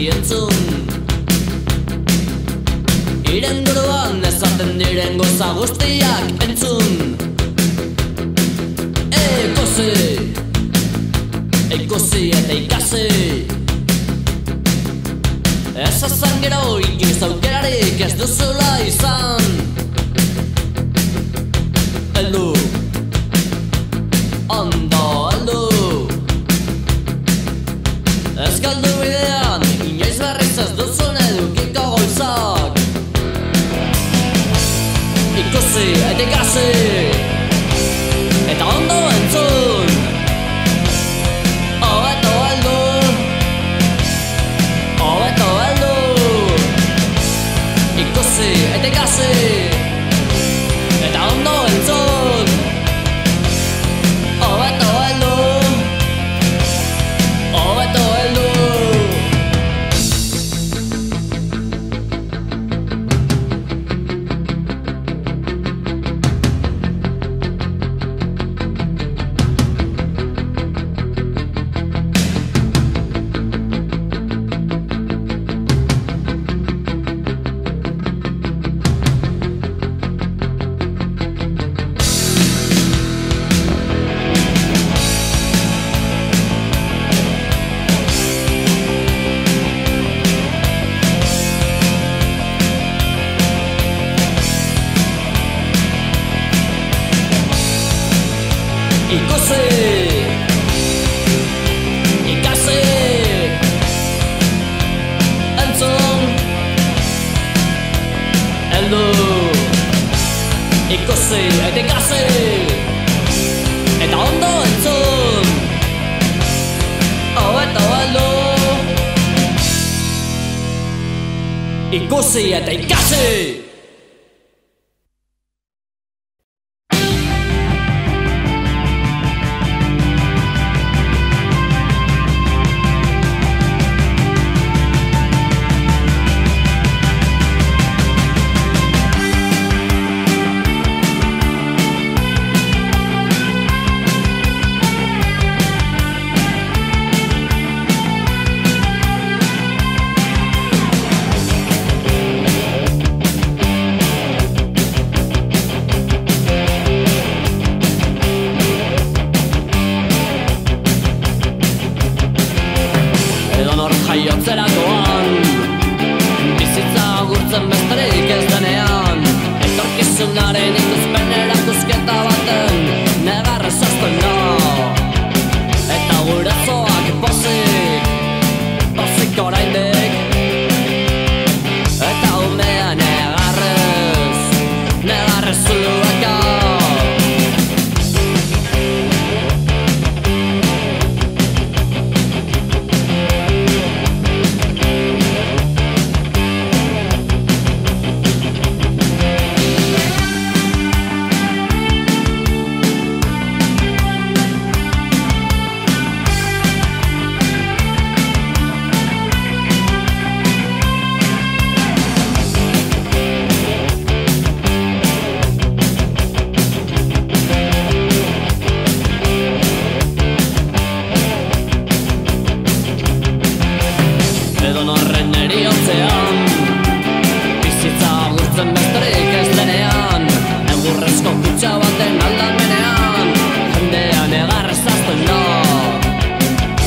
argi entzun. Iren buruan ezaten diren goza guztiak entzun. Ikusi eta ikasi. Ez azan gero inoiz aukerarik ez duzula izan. Heldu, ondo heldu. Ez galdu bidean inoiz berriz ez duzun edukiko goizak. Ikusi eta ikasi eta ondo entzun. Hobeto heldu, hobeto heldu. Ikusi eta ikasi eta ondo entzun. Hobeto heldu, hobeto heldu. Ikusi, ikasi, entzun, heldu. Ikusi eta ikasi eta ondo entzun. Hobeto heldu. Ikusi eta ikasi. Jaiotzerakoan bizitza agurtzen besterik ez denean, etorkizunaren ikuspen erakusketa baten negarrez hasten da. Eta gure zoak pozik, pozik oraindik. Eta umea negarrez, negarrez zulueka. Edonorren eriotzean bizitza agurtzen besterik ez denean, egurrezko kutxa baten aldamenean jendean egarrez hasten da.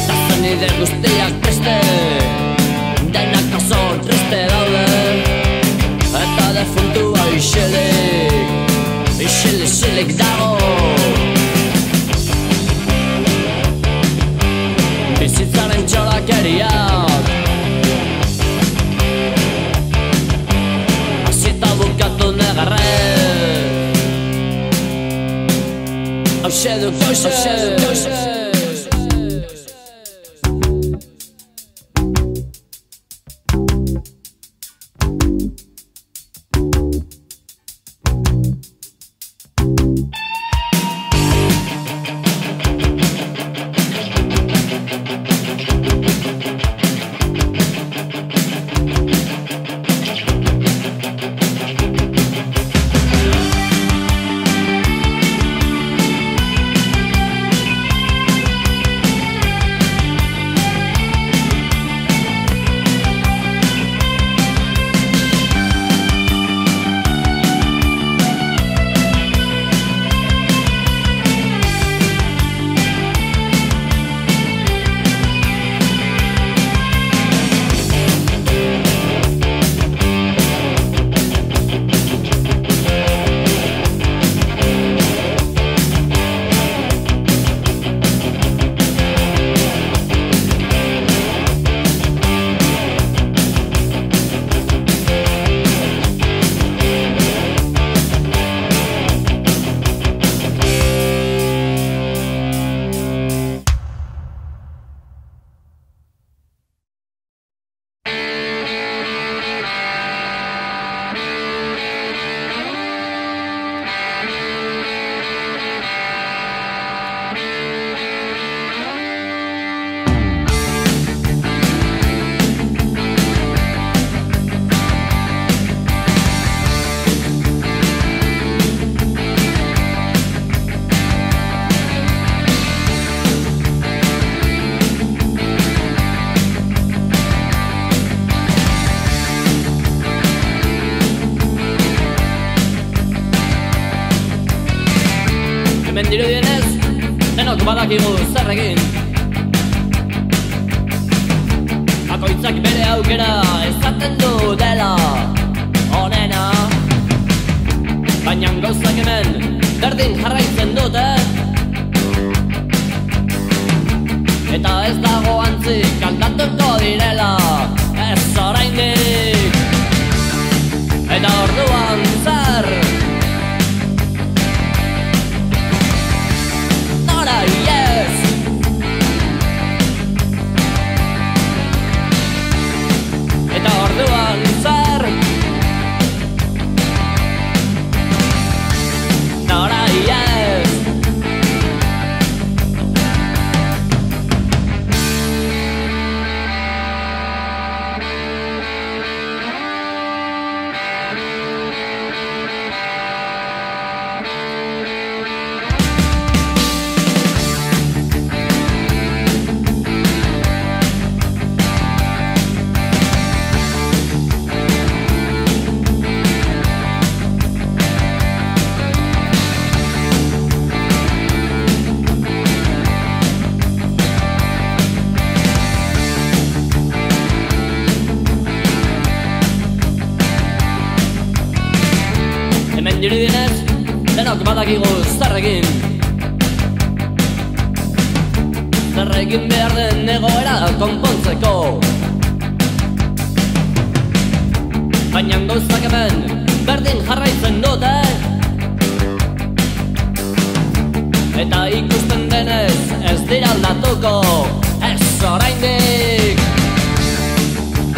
Ta zenide guztiak triste, denak oso triste daude. Eta defuntua isilik, isilik dago. Bizitzaren txolakeriak hasita bukatu negarrez. Hauxe duk goize. badakigu zer egin. Bakoitzak bere aukera ezaten du dela onena, baina gauzak hemen berdin jarraitzen dute, eta ez dago antzik aldatuko direla ez oraindik. Eta orduan zer? Nora iez? Eta orduan zer? Nora iez? Dirudienez, denok badakigu zer egin. Zer egin behar den egoera konpontzeko, baina gauzak hemen berdin jarraitzen dute, eta ikusten denez ez dira aldatuko ez oraindik.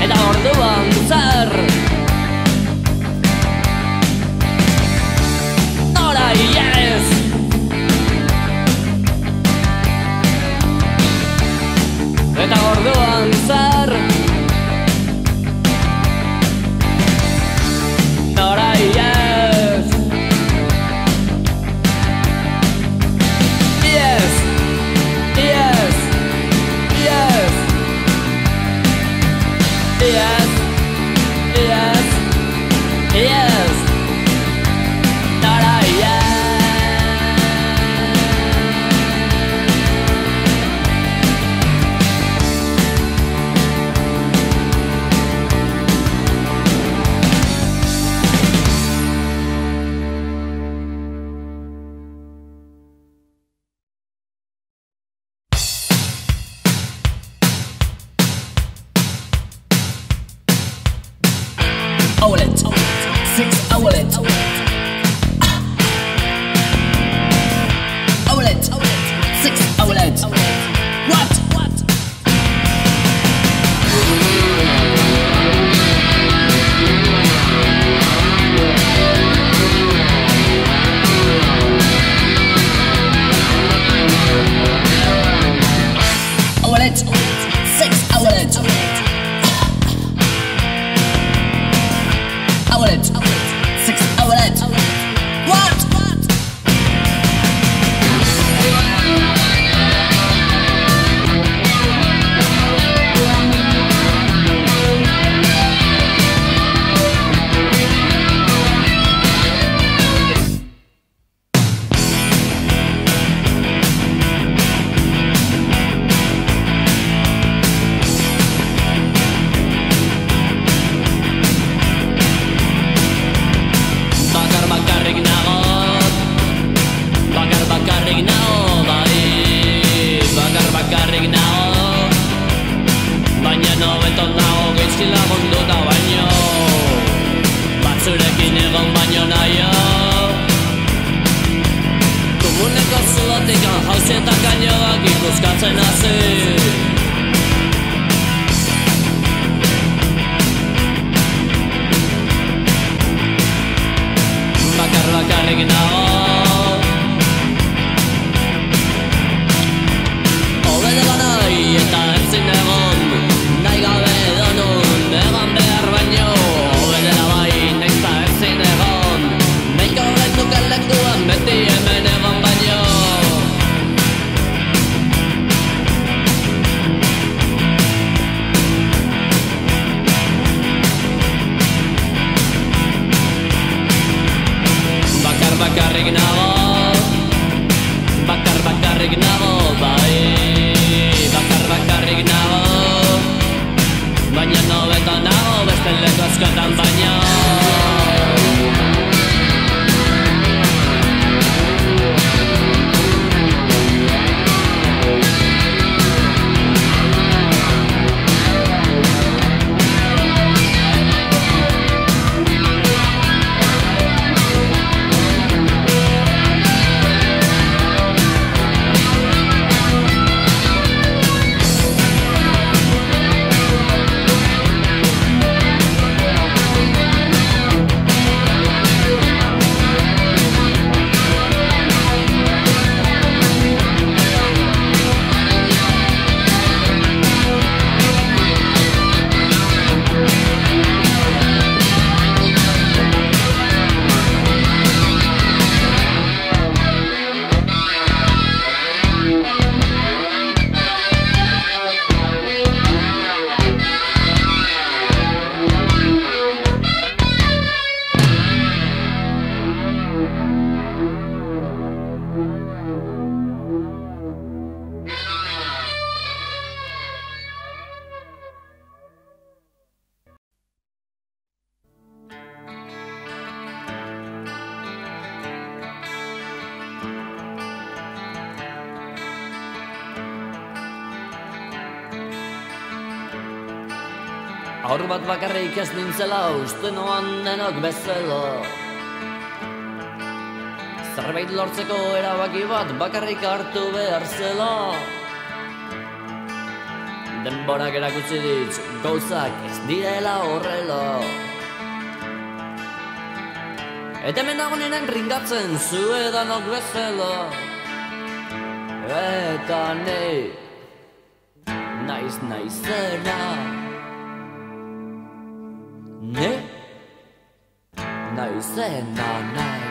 Eta orduan zer? Yes! Eta orduan zer? Nora yes! Yes! Yes! Yes! Yes! Yes! Yes! Nora yes! Owlet, 6 owlet. Owlet, 6 owlet. What? Owlet, 6 owlet. Owlet, 6 owlet. What? Aur bat bakarrik ez nintzela uste noan denok bezala. Zerbait lortzeko erabaki bat bakarrik hartu behar zela. Denborak erakutsi dit gauzak ez direla horrela. Eta hemen dagoenean ringatzen zu edanok bezala. Eta naiz naizena. Naizena naiz.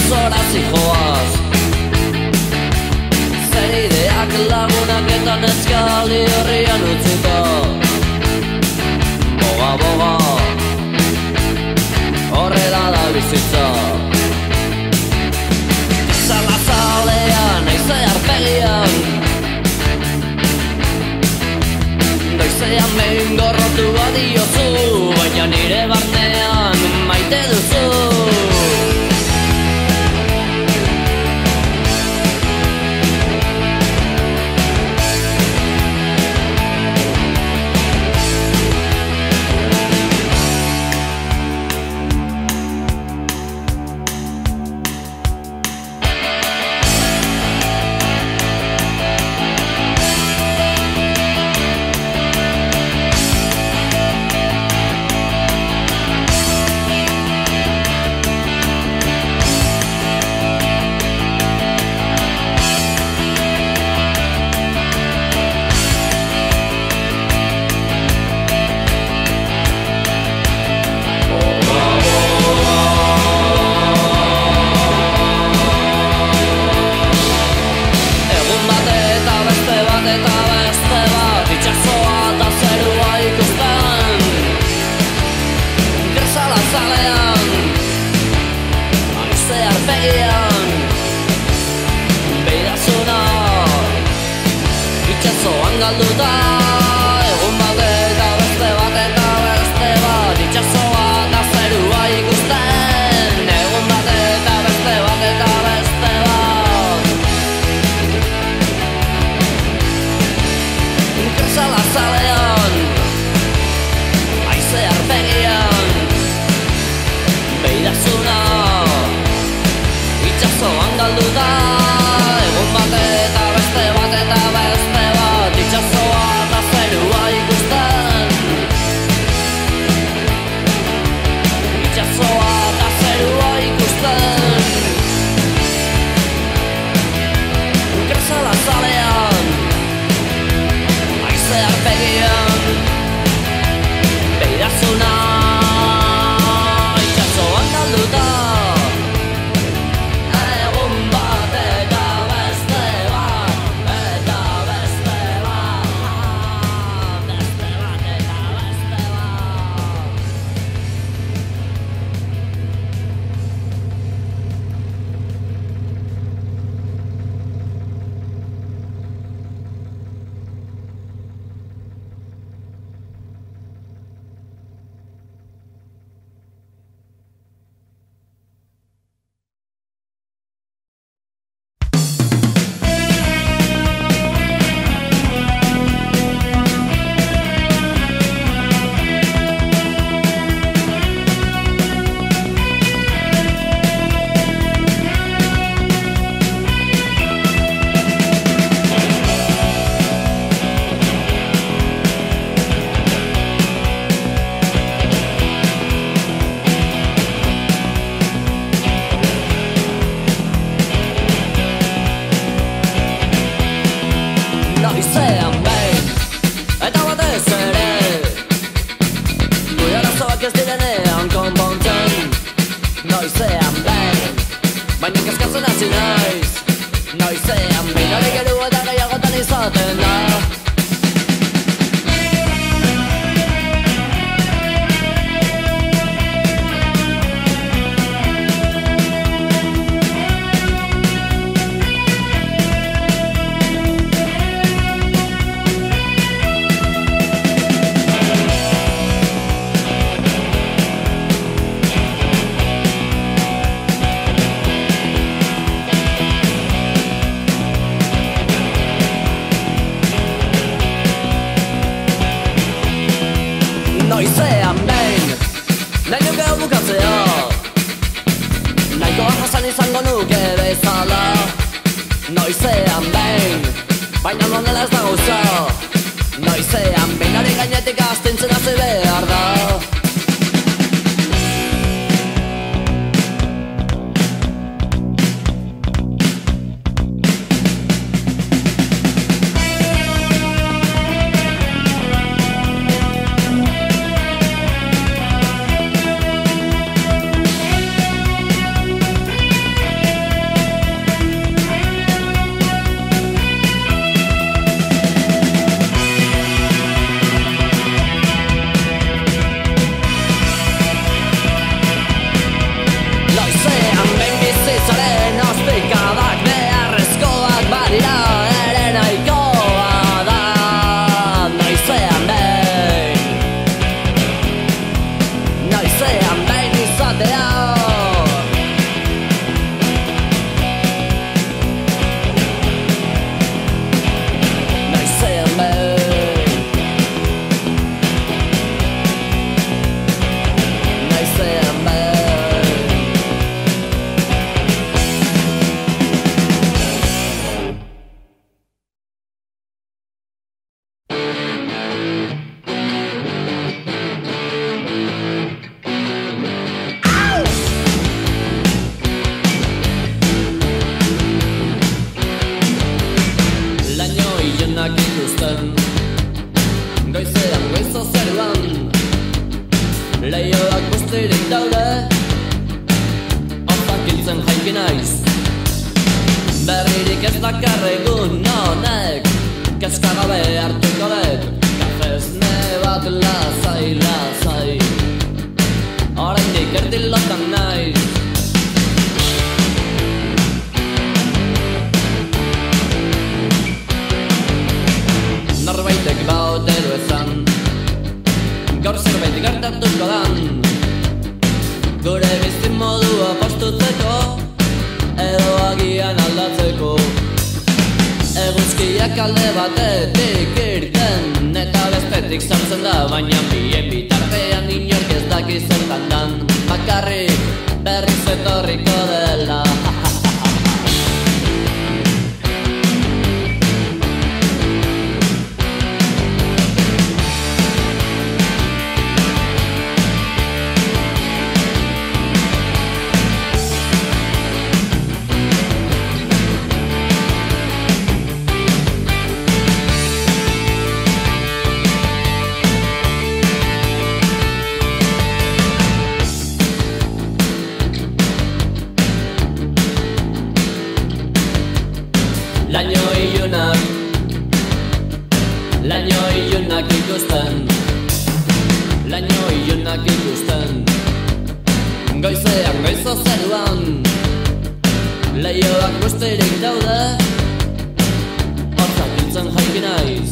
auzora zijoaz. Zer ideak lagunak eta neskali herrian utzita. Boga, boga, horrela da bizitza. Zala zalean, aize arpegian, goizean behin gorrotu badiozu, baina nire barnean maite duzu. Galduta, egun bat eta beste bat eta beste bat, itxasoa eta zerua ikusten. Egun bat eta beste bat eta beste bat, kresala zalean, aize arpegian, beidazuna, itxasoan galduta. Egun bat eta beste bat eta beste bat, itxasoa eta zerua ikusten. Itxasoa eta zerua ikusten. Kresala zalean, aize arpegian, beidazuna, itxasoan galduta. Noizean behin, eta batez ere, gure arazoak ez direnean konpontzen. Noizean behin, baina kezkatzen hasi naiz. Noizean behin, hori geru eta gehiagotan izaten da. Noizean behin, nahi nuke hau bukatzea, nahikoa jasan izango nuke bezala. Noizean behin, baina ondela ez da gauza. Noizean behin, ari gainetik astintzen hasi behar da. jaiki naiz. Berririk ez dakar egun honek, kezka gabe hartuko dut kafesne bat lasai, lasai. Oraindik erdilotan naiz. Norbaitek baote du esan, gaur zerbait gertatuko dan, gure bizi modua postutzeko, edo agian aldatzeko. Eguzkiak alde batetik irten, eta bestetik sartzen da, baina bien bitartean inork ez daki zertan dan, bakarrik berriz etorriko dela. Laino ilunak ikusten, laino ilunak ikusten, goizean goizo zeruan, leioak guztirik daude, hortzak nintzen jaiki naiz.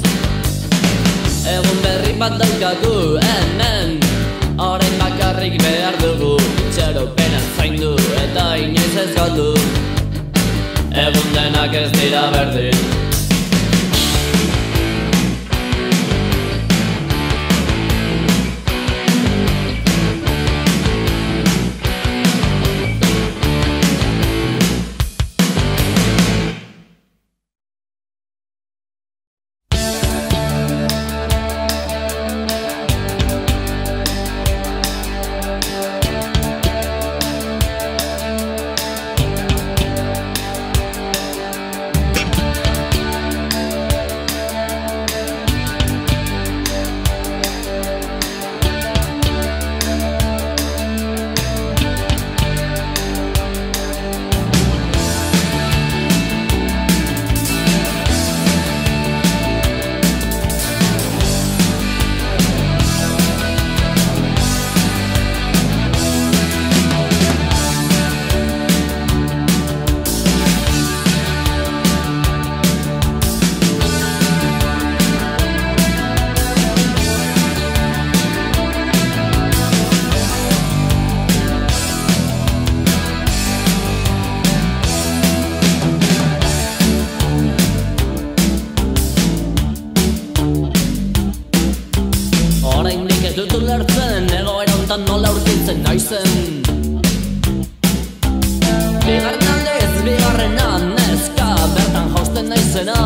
Egun berri bat daukagu hemen, orain bakarrik behar dugu, itxaropena zaindu eta inoiz ez galdu. Egun denak ez dira berdin. Nola urtitzen naizen, bigarren aldez, bigarrena neska bertan jausten naizena,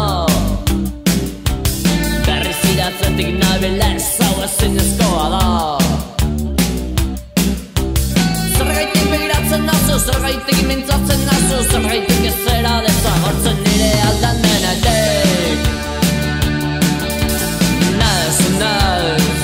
berriz idatzetik nabilez hau ezinezkoa da. Zergaitik begiratzen nazu, zergaitik mintzatzen nazu, zergaitik ez zera dezagortzen nire aldan denetik. Naiz, naiz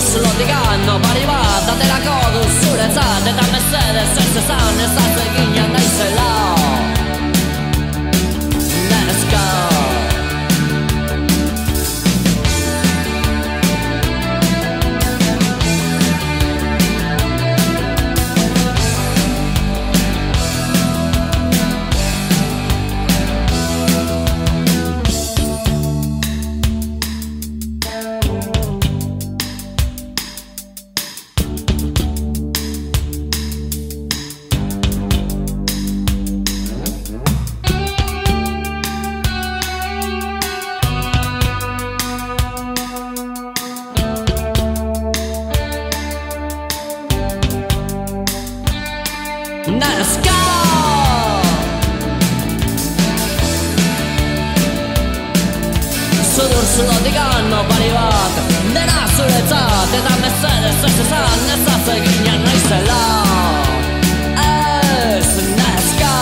Zulotikan opari bat aterako du zuretzat, eta mesedez ez ezan ez atzegina naizela. Neska Neska Zudur zulotikan opari bat dena zuretzat, eta mesedez ez ezan ez atzegina naizela. Ez neska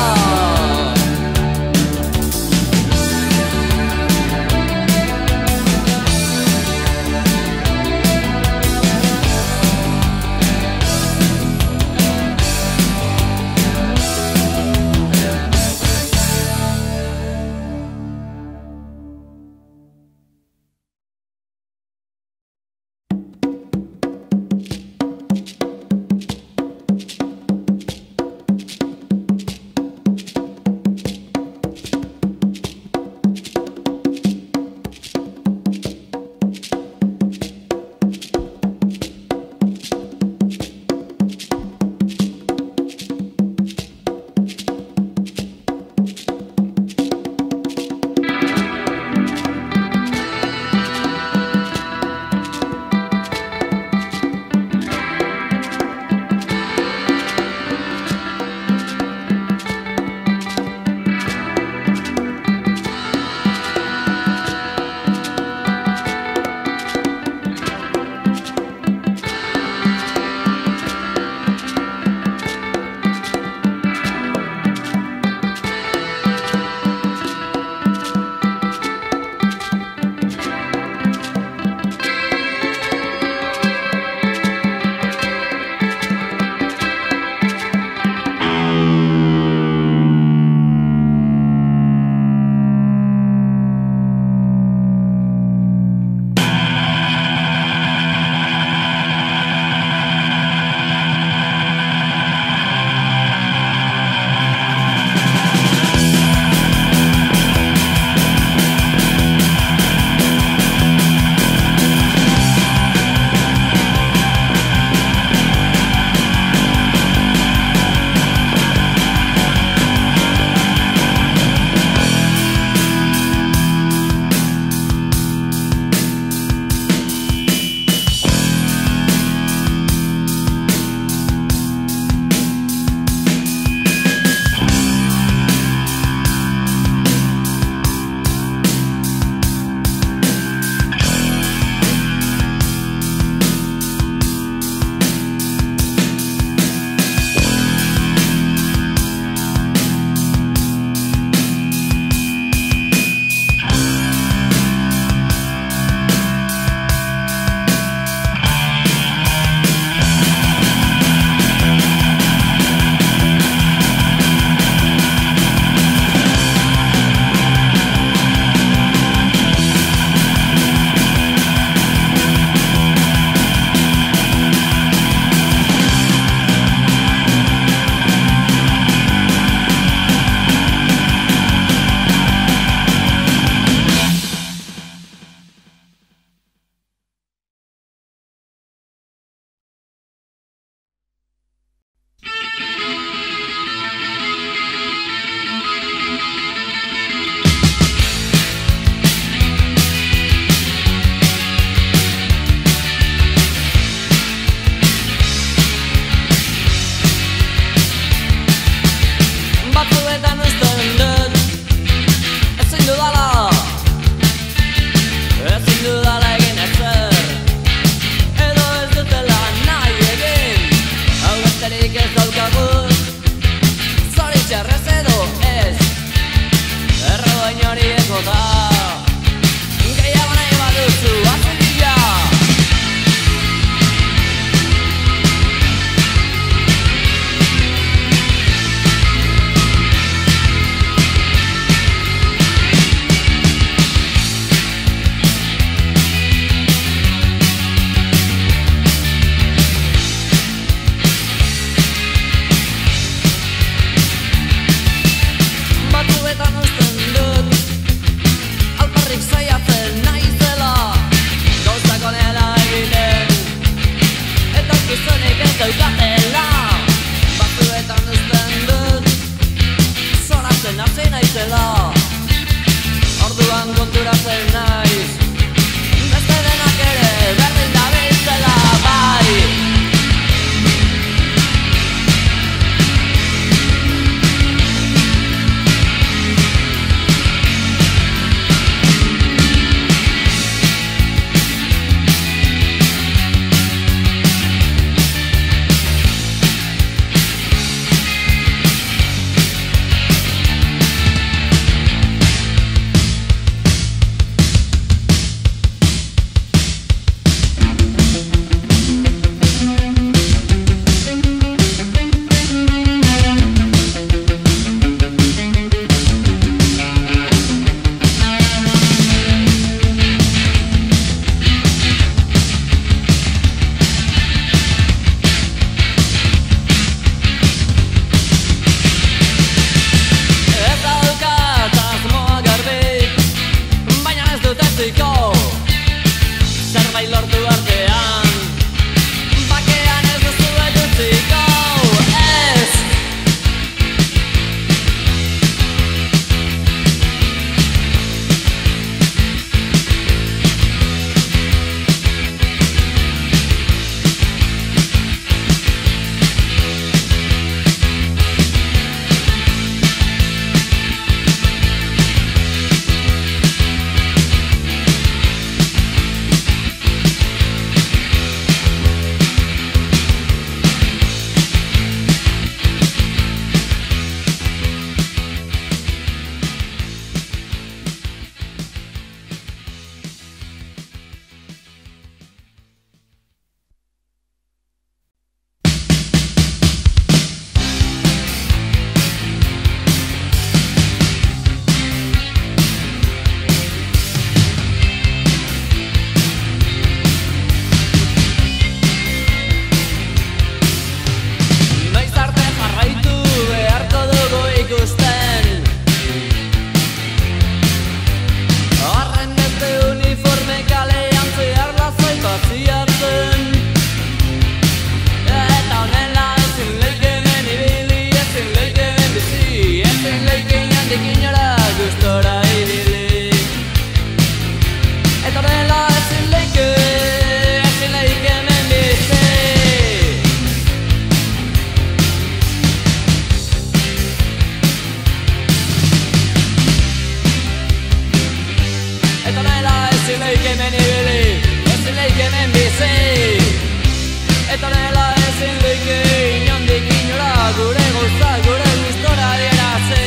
Eta nela ezin leike inondik inora gure gauza gure gustora adierazi.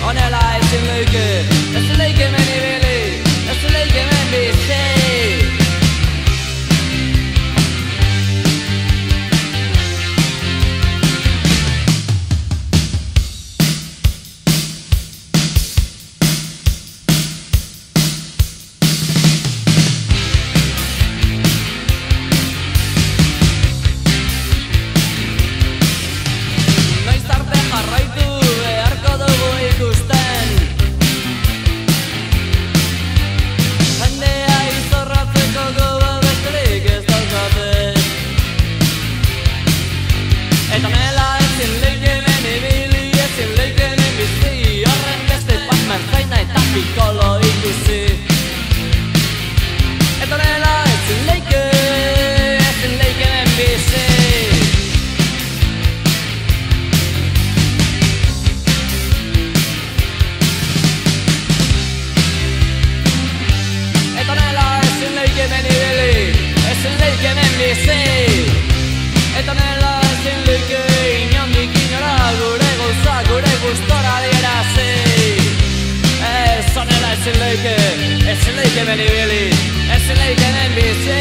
Honela ezin leike hemen ibili, ezin leike hemen bizi. Eta nela ezin leike hemen ibili, ezin leike hemen bizi. Horren beste mertzaina eta pikolo ikusi. Eta nela ezin leike hemen bizi. Eta nela ezin leike hemen ibili, ezin leike hemen bizi. Eta nela ezin leike inondik inora gure gauza gure gustora adierazi. Ez honela ezin leike hemen ibili, ezin leike hemen bizi.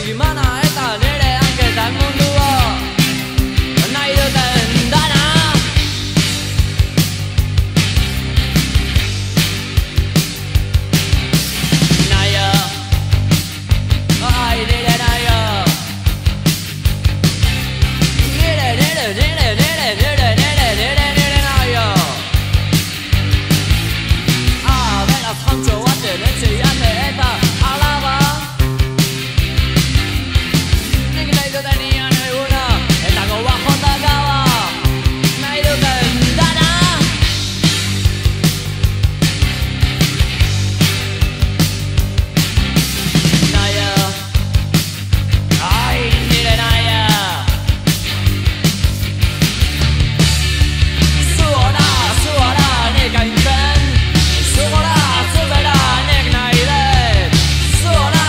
mugimana eta nire hanketan mundua nahi duten dana. Naia, ai nire naia, nire naia. Beraz jantxo baten etxeate eta alaba, nik nahi duten ian eguna eta goba jota gaba, nahi duten dana. Naia, ai nire naia, zuora nik aintzen, zugora zubera nik nahi dut, zuora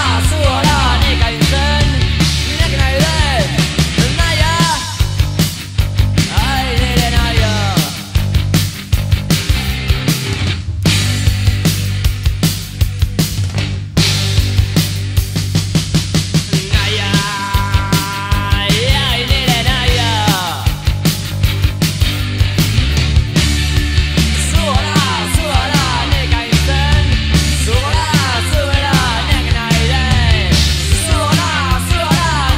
nik aintzen, nik nahi dut, naia, ai nire naia. Naia, ai nire naia, zuora nik aintzen, zugora zubera nik nahi dut, zuora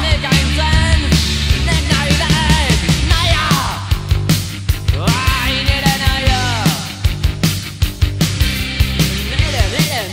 nik aintzen, nik nahi dut, naia, ai nire naia, nire naia.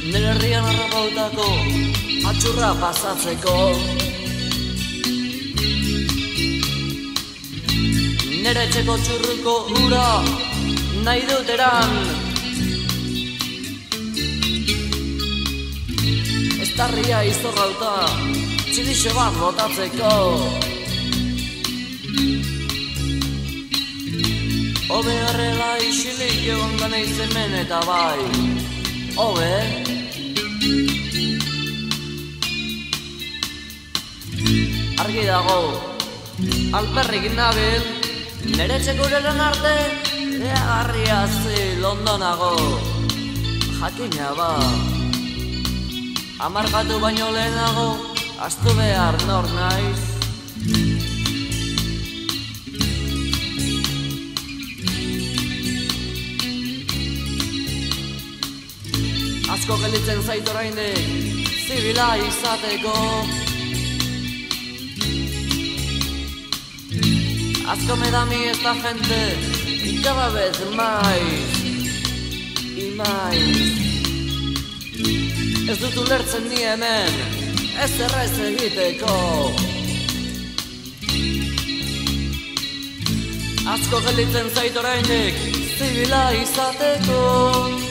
Nire herrian harrapautako atxurra pasatzeko, nire etxeko txurruko ura nahi dut eran, eztarria izorrauta txilixo bat botatzeko. Obe harrela isilik egon da nahiz hemen eta bai, obe. Argi dago, alperrik nabil, nere txekureran arte, eagarria zil ondonago. Jakina ba, amargatu baino lehenago, astu behar nor naiz. Asko gelditzen zait oraindik zibila izateko. Asco me da a mí esta gente y cada vez más y más. Ez dut ulertzen ni hemen ez errez egiteko. Asko gelditzen zait oraindik zibila izateko.